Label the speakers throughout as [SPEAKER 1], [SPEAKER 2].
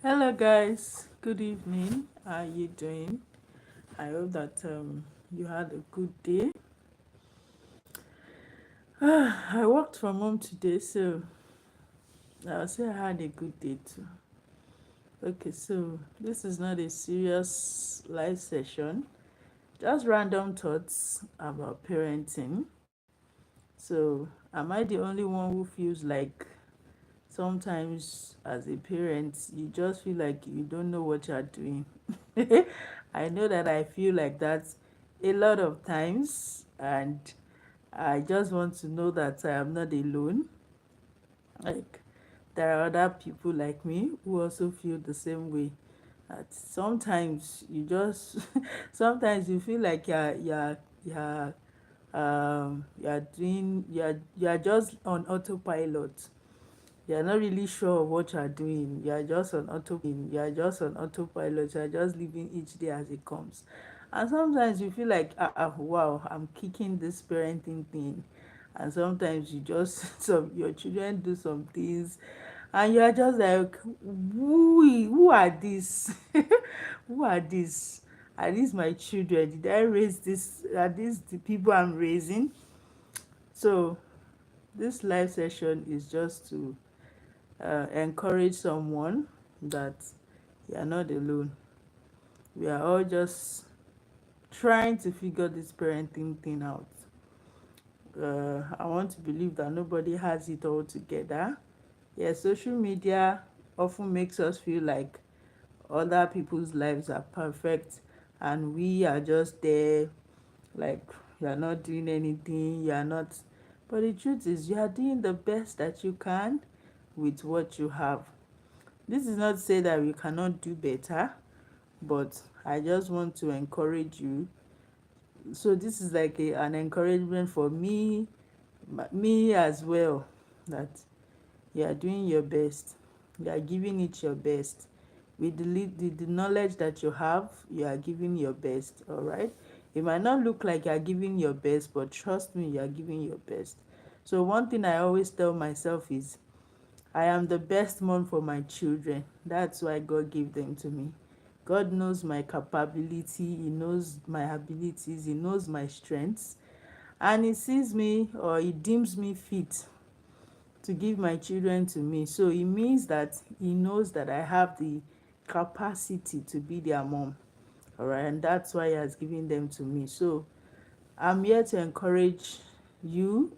[SPEAKER 1] Hello guys, good evening. How are you doing? I hope that you had a good day. I worked from home today, so I'll say I had a good day too. Okay, so this is not a serious live session, just random thoughts about parenting. So, am I the only one who feels like sometimes as a parent you just feel like you don't know what you're doing? I know that I feel like that a lot of times, and I just want to know that I am not alone. Like, there are other people like me who also feel the same way. That sometimes you just sometimes you feel like you're just on autopilot. You're not really sure of what you're doing. You're just on autopilot. You're just living each day as it comes. And sometimes you feel like, wow, I'm kicking this parenting thing. And sometimes you just your children do some things, and you are just like, who are these? Who are these? Are these my children? Did I raise this? Are these the people I'm raising? So this live session is just to encourage someone that you are not alone. We are all just trying to figure this parenting thing out. I want to believe that nobody has it all together. Yeah, social media often makes us feel like other people's lives are perfect and we are just there, like you are not doing anything, you are not. But the truth is, you are doing the best that you can with what you have. This is not to say that we cannot do better, but I just want to encourage you. So this is like an encouragement for me as well, that you are doing your best. You are giving it your best. With the knowledge that you have, you are giving your best, all right? It might not look like you are giving your best, but trust me, you are giving your best. So one thing I always tell myself is, I am the best mom for my children. That's why God gave them to me. God knows my capability, He knows my abilities, He knows my strengths, and He sees me, or He deems me fit to give my children to me. So it means that He knows that I have the capacity to be their mom. All right, and that's why He has given them to me. So I'm here to encourage you.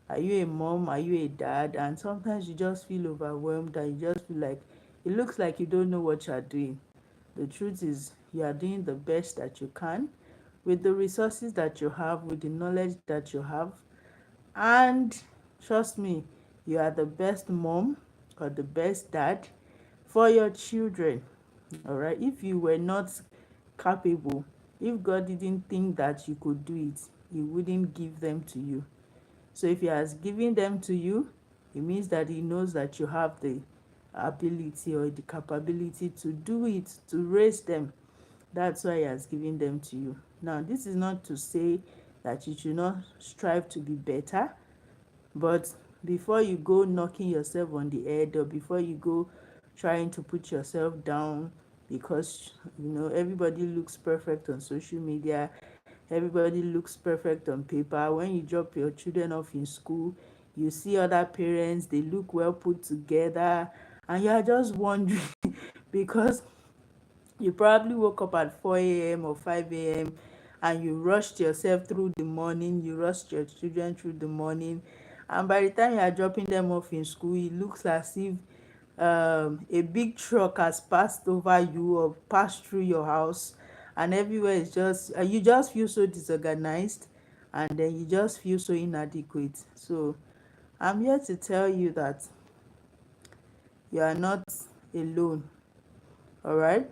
[SPEAKER 1] Are you a mom? Are you a dad? And sometimes you just feel overwhelmed and you just feel like it looks like you don't know what you're doing. The truth is, you are doing the best that you can with the resources that you have, with the knowledge that you have. And trust me, you are the best mom or the best dad for your children. All right. If you were not capable, if God didn't think that you could do it, He wouldn't give them to you. So if He has given them to you, it means that He knows that you have the ability or the capability to do it, to raise them. That's why He has given them to you. Now, this is not to say that you should not strive to be better, but before you go knocking yourself on the head, or before you go trying to put yourself down because everybody looks perfect on social media, everybody looks perfect on paper. When you drop your children off in school, you see other parents, they look well put together, and you are just wondering because you probably woke up at 4 a.m. or 5 a.m. and you rushed yourself through the morning, you rushed your children through the morning, and by the time you are dropping them off in school, it looks as if a big truck has passed over you or passed through your house, and everywhere is just you just feel so disorganized, and then you just feel so inadequate. So I'm here to tell you that you are not alone. All right.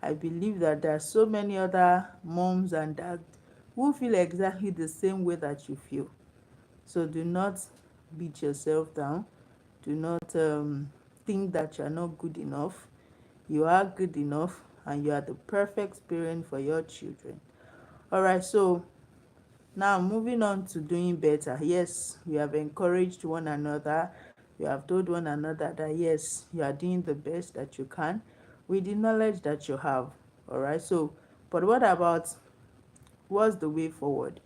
[SPEAKER 1] I believe that there are so many other moms and dads who feel exactly the same way that you feel. So do not beat yourself down. Do not think that you are not good enough. You are good enough, and you are the perfect parent for your children. All right. So now moving on to doing better. Yes, we have encouraged one another. We have told one another that yes, you are doing the best that you can with the knowledge that you have. All right. So, but what about what's the way forward?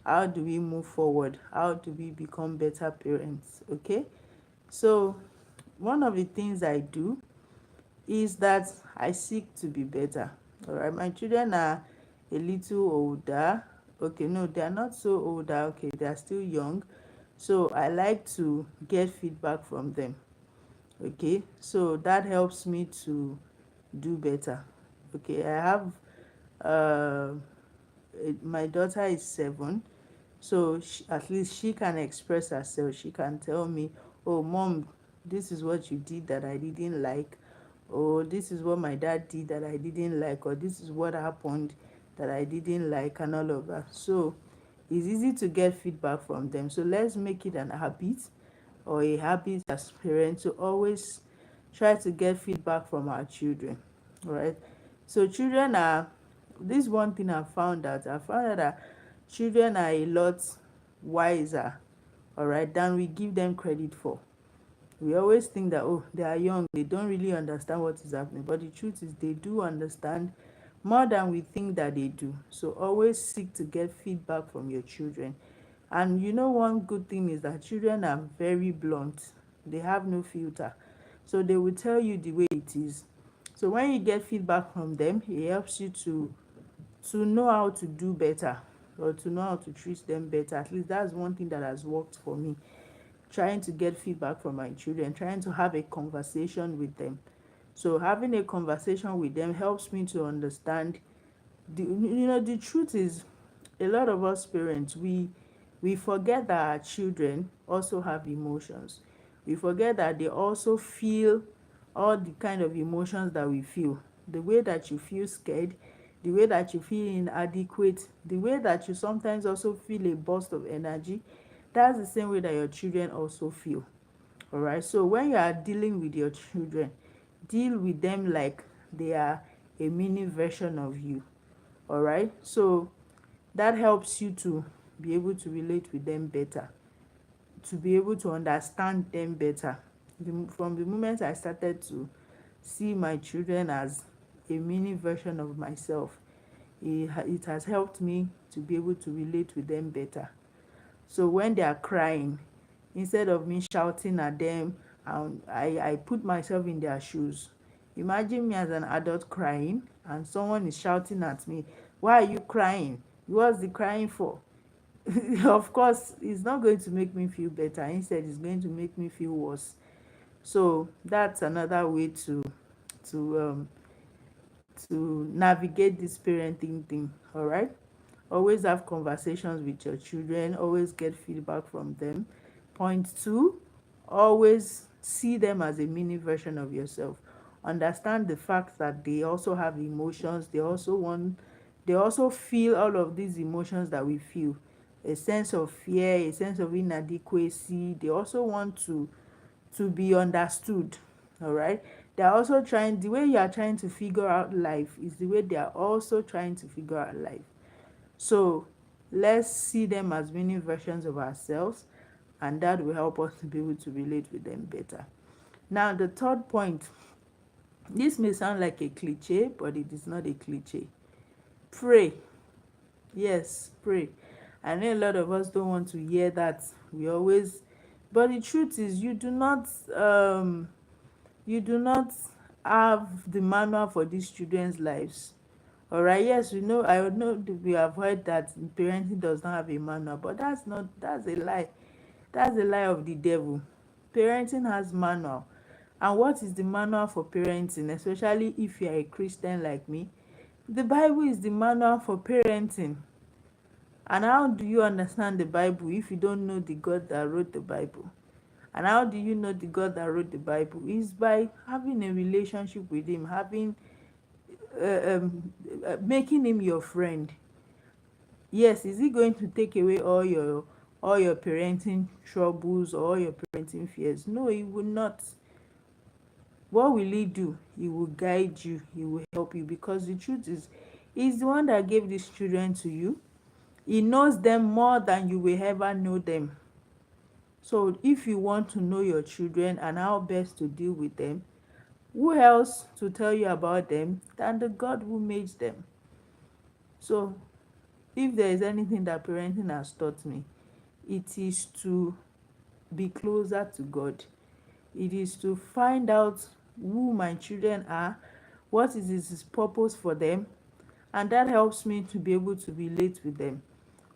[SPEAKER 1] How do we move forward? How do we become better parents? Okay. So, one of the things I do is that I seek to be better. All right. My children are a little older. Okay, no, they are not so older. Okay, they are still young. So I like to get feedback from them. Okay, so that helps me to do better. Okay, I have uh my daughter is 7, so at least she can express herself. She can tell me, oh mom, this is what you did that I didn't like, or this is what my dad did that I didn't like, or this is what happened that I didn't like, and all of that. So it's easy to get feedback from them. So let's make it an habit, or a habit as parents, to always try to get feedback from our children. All right. So children are, this one thing I found out that children are a lot wiser, all right, than we give them credit for. We always think that, oh, they are young, they don't really understand what is happening, but the truth is they do understand more than we think that they do. So always seek to get feedback from your children. And you know, one good thing is that children are very blunt. They have no filter. So they will tell you the way it is. So when you get feedback from them, it helps you to know how to do better, or to know how to treat them better. At least that's one thing that has worked for me. Trying to get feedback from my children, trying to have a conversation with them. So having a conversation with them helps me to understand the truth is, a lot of us parents, we forget that our children also have emotions. We forget that they also feel all the kind of emotions that we feel. The way that you feel scared, the way that you feel inadequate, the way that you sometimes also feel a burst of energy, that's the same way that your children also feel. All right. So when you are dealing with your children, deal with them like they are a mini version of you. All right. So that helps you to be able to relate with them better, to be able to understand them better. From the moment I started to see my children as a mini version of myself, it has helped me to be able to relate with them better. So when they are crying, instead of me shouting at them, I put myself in their shoes. Imagine me as an adult crying and someone is shouting at me, why are you crying? What's the crying for? Of course, it's not going to make me feel better. Instead, it's going to make me feel worse. So that's another way to um to navigate this parenting thing. All right. Always have conversations with your children, always get feedback from them. Point two, always see them as a mini version of yourself. Understand the fact that they also have emotions. They also feel all of these emotions that we feel. A sense of fear, a sense of inadequacy. They also want to be understood. All right. They are also trying, the way you are trying to figure out life is the way they are also trying to figure out life. So let's see them as many versions of ourselves, and that will help us to be able to relate with them better. Now, the third point, this may sound like a cliche, but it is not a cliche. Pray. Yes, pray. I know a lot of us don't want to hear that. We always, but the truth is, you do not have the manual for these children's lives. All right, yes, we know, I know we have heard that parenting does not have a manual, but that's a lie. That's a lie of the devil. Parenting has manual. And what is the manual for parenting, especially if you are a Christian like me? The Bible is the manual for parenting. And how do you understand the Bible if you don't know the God that wrote the Bible? And how do you know the God that wrote the Bible? Is by having a relationship with him, having making him your friend. Yes, is he going to take away all your parenting troubles or all your parenting fears? No, he will not. What will he do? He will guide you, he will help you, because the truth is, he's the one that gave these children to you. He knows them more than you will ever know them. So if you want to know your children and how best to deal with them, Who else to tell you about them than the God who made them? So if there is anything that parenting has taught me, it is to be closer to God. It is to find out who my children are, what is his purpose for them, and that helps me to be able to relate with them.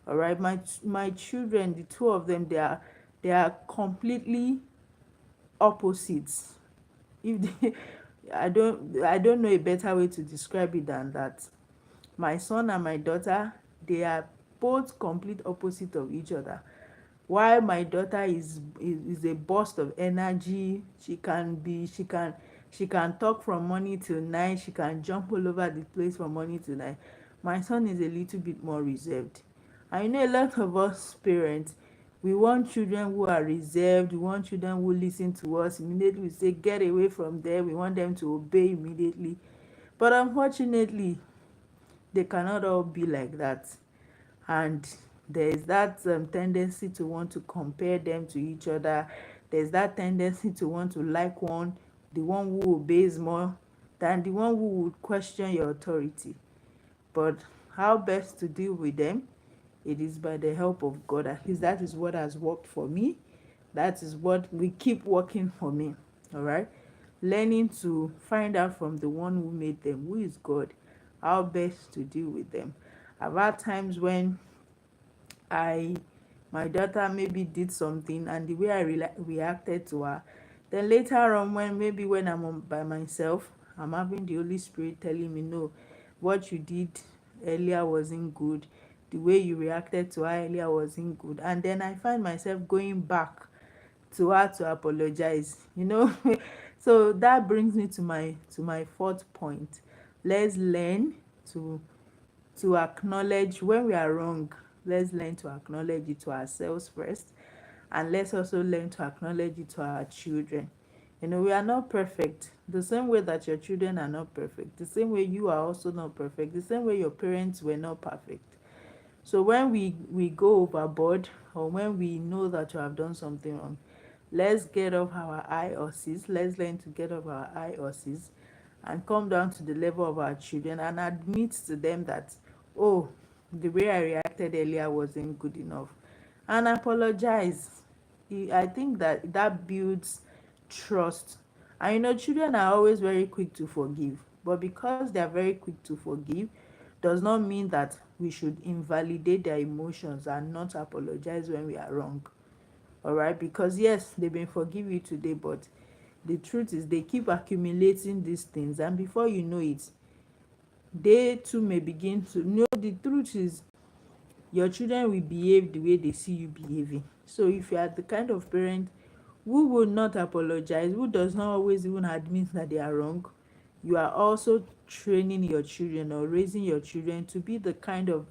[SPEAKER 1] All right, my children, the two of them, they are completely opposites. If they, I don't know a better way to describe it than that. My son and my daughter, they are both complete opposite of each other. While my daughter is a burst of energy, she can talk from morning till night, she can jump all over the place from morning till night. My son is a little bit more reserved. I know a lot of us parents, we want children who are reserved, we want children who listen to us immediately, we say get away from there, we want them to obey immediately. But unfortunately, they cannot all be like that. And there's that tendency to want to compare them to each other. There's that tendency to want to like the one who obeys more than the one who would question your authority. But how best to deal with them? It is by the help of God. At least that is what has worked for me. That is what we keep working for me. All right. Learning to find out from the one who made them, who is God, how best to deal with them. I've had times when I my daughter maybe did something, and the way I reacted to her, then later on, when I'm by myself, I'm having the Holy Spirit telling me, no, what you did earlier wasn't good, the way you reacted to her earlier wasn't good. And then I find myself going back to her to apologize. So that brings me to my fourth point. Let's learn to acknowledge when we are wrong. Let's learn to acknowledge it to ourselves first, and let's also learn to acknowledge it to our children. We are not perfect. The same way that your children are not perfect, the same way you are also not perfect, the same way your parents were not perfect. So when we go overboard, or when we know that you have done something wrong, let's get off our high horses. Let's learn to get off our high horses and come down to the level of our children and admit to them that, oh, the way I reacted earlier wasn't good enough, and apologize. I think that builds trust. And children are always very quick to forgive, but because they are very quick to forgive does not mean that we should invalidate their emotions and not apologize when we are wrong. All right, because yes, they may forgive you today, but the truth is they keep accumulating these things, and before you know it, they too may begin to know. The truth is, your children will behave the way they see you behaving. So if you are the kind of parent who will not apologize, who does not always even admit that they are wrong, you are also training your children or raising your children to be the kind of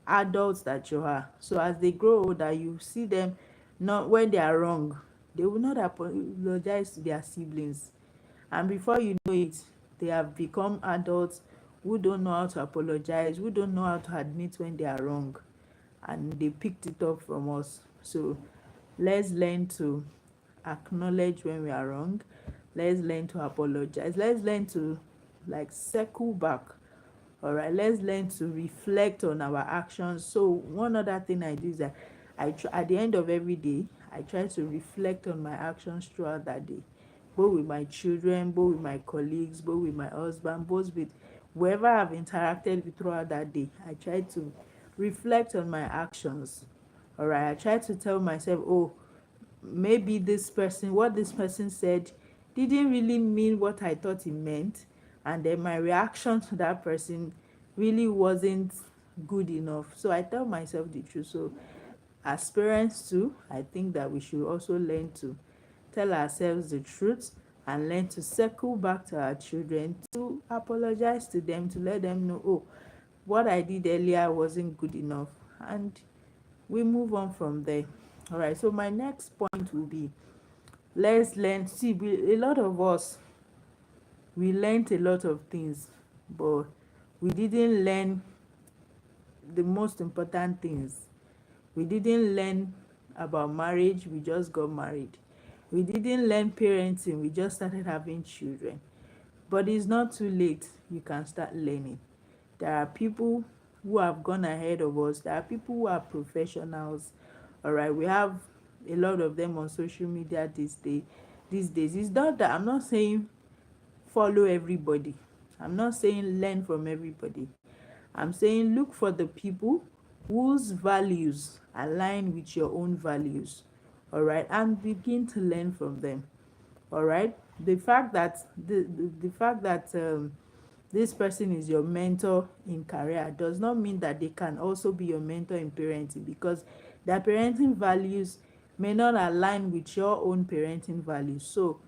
[SPEAKER 1] adults that you are. So as they grow older, you see them, not when they are wrong, they will not apologize to their siblings. And before you know it, they have become adults who don't know how to apologize, who don't know how to admit when they are wrong, and they picked it up from us. So let's learn to acknowledge when we are wrong. Let's learn to apologize. Let's learn to circle back. All right, let's learn to reflect on our actions. So one other thing I do is that at the end of every day, I try to reflect on my actions throughout that day, both with my children, both with my colleagues, both with my husband, both with whoever I've interacted with throughout that day. I try to reflect on my actions. All right, I try to tell myself, oh, maybe what this person said didn't really mean what I thought it meant, and then my reaction to that person really wasn't good enough. So I tell myself the truth. So as parents too, I think that we should also learn to tell ourselves the truth and learn to circle back to our children, to apologize to them, to let them know, oh, what I did earlier wasn't good enough, and we move on from there. All right, so my next point will be, let's learn. See, a lot of us, we learned a lot of things, but we didn't learn the most important things. We didn't learn about marriage, we just got married. We didn't learn parenting, we just started having children. But it's not too late. You can start learning. There are people who have gone ahead of us. There are people who are professionals. All right, we have a lot of them on social media these days. It's not that I'm not saying follow everybody. I'm not saying learn from everybody. I'm saying look for the people whose values align with your own values. All right, and begin to learn from them. All right, the fact that this person is your mentor in career does not mean that they can also be your mentor in parenting, because their parenting values may not align with your own parenting values. So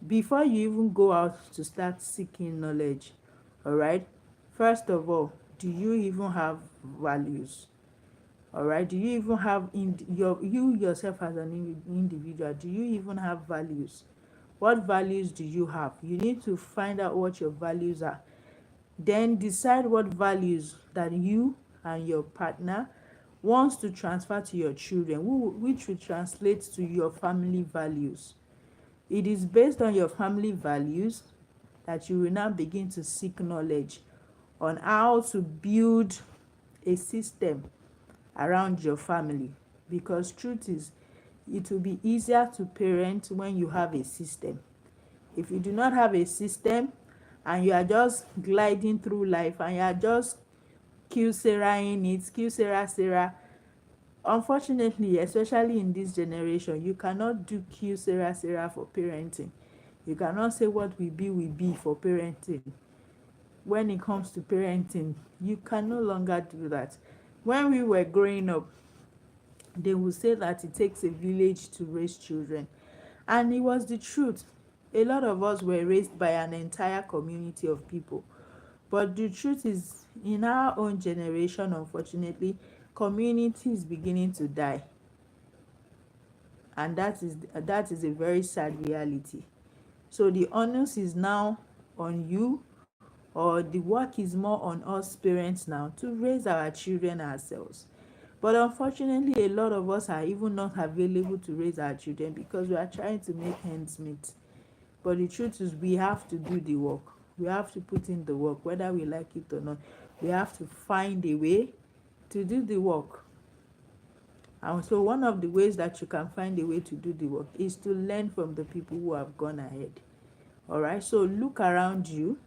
[SPEAKER 1] before you even go out to start seeking knowledge, all right, first of all, do you even have values? All right, do you even have you yourself as an individual, do you even have values? What values do you have? You need to find out what your values are, then decide what values that you and your partner wants to transfer to your children, which will translate to your family values. It is based on your family values that you will now begin to seek knowledge on how to build a system around your family, because truth is, it will be easier to parent when you have a system. If you do not have a system and you are just gliding through life and you are just Q Sarah in it, Q Sarah Sarah, unfortunately, especially in this generation, you cannot do Q Sarah Sarah for parenting. You cannot say what will be for parenting. When it comes to parenting, you can no longer do that. When we were growing up, they would say that it takes a village to raise children. And it was the truth. A lot of us were raised by an entire community of people. But the truth is, in our own generation, unfortunately, community is beginning to die. And that is a very sad reality. So the onus is now on you, or the work is more on us parents now to raise our children ourselves. But unfortunately, a lot of us are even not available to raise our children because we are trying to make ends meet. But the truth is, we have to do the work. We have to put in the work, whether we like it or not. We have to find a way to do the work. And so one of the ways that you can find a way to do the work is to learn from the people who have gone ahead. All right, so look around you,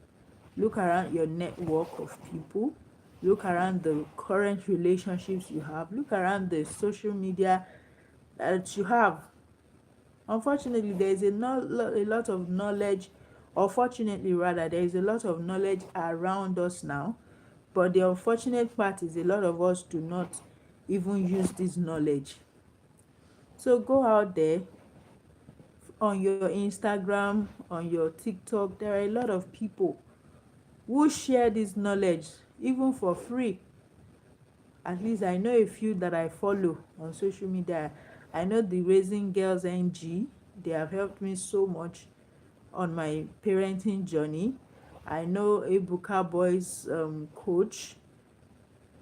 [SPEAKER 1] look around your network of people, look around the current relationships you have, look around the social media that you have. Unfortunately, there is a lot of knowledge, or fortunately rather, there is a lot of knowledge around us now. But the unfortunate part is a lot of us do not even use this knowledge. So go out there on your Instagram, on your TikTok. There are a lot of people who share this knowledge even for free. At least I know a few that I follow on social media. I know the Raising Girls NG. They have helped me so much on my parenting journey. I know Ebuka Boys coach.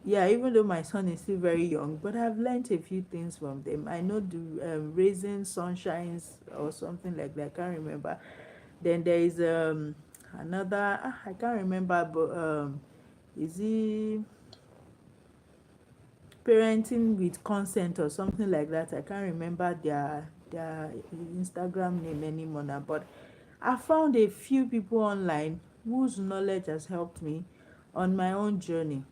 [SPEAKER 1] Yeah, even though my son is still very young, but I've learned a few things from them. I know the Raising Sunshines or something like that. I can't remember. Then there is another, I can't remember, but is he Parenting with Consent or something like that? I can't remember their Instagram name anymore now, but I found a few people online whose knowledge has helped me on my own journey.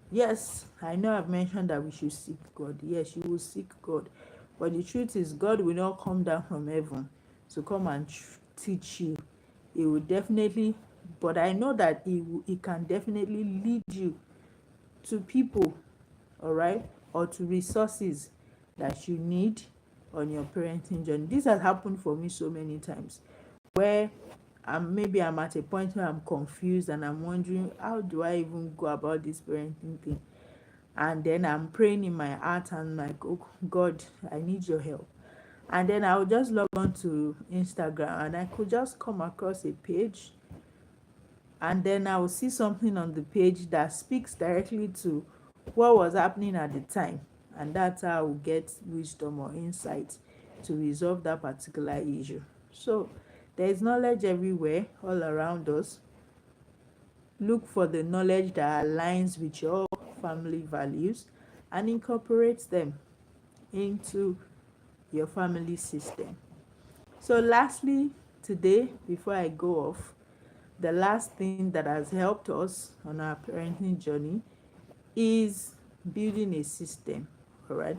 [SPEAKER 1] Yes, I know I've mentioned that we should seek God. Yes, you will seek God. But the truth is, God will not come down from heaven to come and teach you. He will definitely, but I know that he can definitely lead you to people, all right, or to resources that you need on your parenting journey. This has happened for me so many times, where maybe I'm at a point where I'm confused and I'm wondering, how do I even go about this parenting thing? And then I'm praying in my heart and like, oh God, I need your help. And then I would just log on to Instagram and I could just come across a page, and then I will see something on the page that speaks directly to what was happening at the time, and that's how I will get wisdom or insight to resolve that particular issue. So There is knowledge everywhere, all around us. Look for the knowledge that aligns with your family values and incorporate them into your family system. So, lastly, today, before I go off, the last thing that has helped us on our parenting journey is building a system. All right,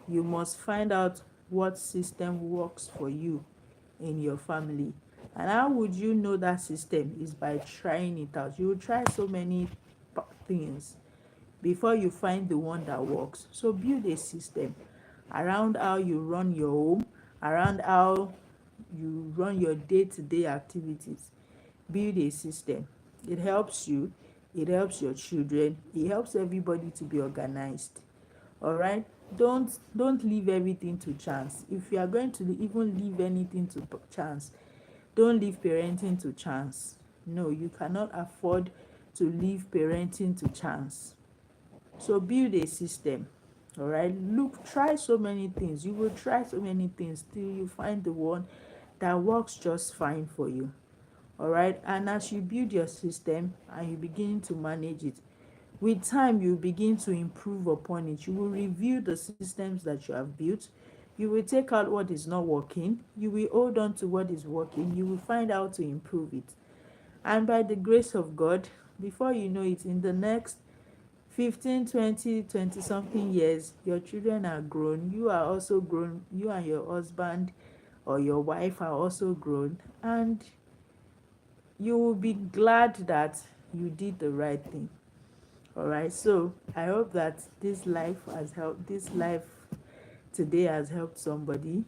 [SPEAKER 1] you must find out what system works for you in your family. And how would you know that system? Is by trying it out. You will try so many things before you find the one that works. So build a system around how you run your home, around how you run your day-to-day activities. Build a system. It helps you, it helps your children, it helps everybody to be organized. All right, don't leave everything to chance. If you are going to even leave anything to chance, don't leave parenting to chance. No, you cannot afford to leave parenting to chance. So build a system. All right, look, try so many things. You will try so many things till you find the one that works just fine for you. All right, and as you build your system and you begin to manage it, with time you begin to improve upon it. You will review the systems that you have built. You will take out what is not working. You will hold on to what is working. You will find out to improve it. And by the grace of God, before you know it, in the next 15, 20, 20 something years, your children are grown. You are also grown. You and your husband or your wife are also grown. And you will be glad that you did the right thing. All right, so I hope that this life today has helped somebody.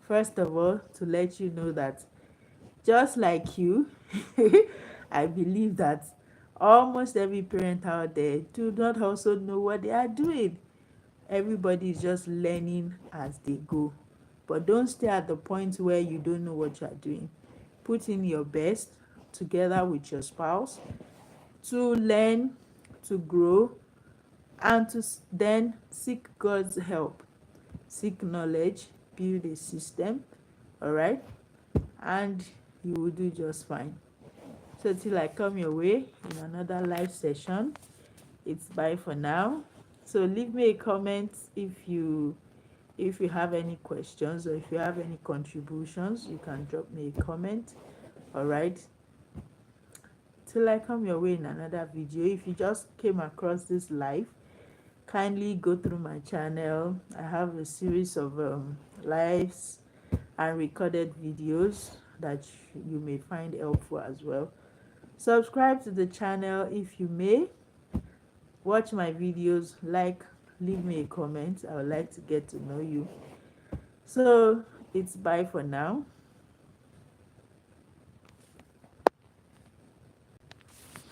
[SPEAKER 1] First of all, to let you know that just like you, I believe that almost every parent out there do not also know what they are doing. Everybody is just learning as they go. But don't stay at the point where you don't know what you are doing. Put in your best together with your spouse to learn, to grow, and to then seek God's help. Seek knowledge, build a system, all right? And you will do just fine. So till I come your way in another live session, it's bye for now. So leave me a comment if you have any questions or if you have any contributions, you can drop me a comment. All right. Till I come your way in another video. If you just came across this live, kindly go through my channel. I have a series of lives and recorded videos that you may find helpful as well. Subscribe to the channel if you may. Watch my videos, leave me a comment. I would like to get to know you. So it's bye for now.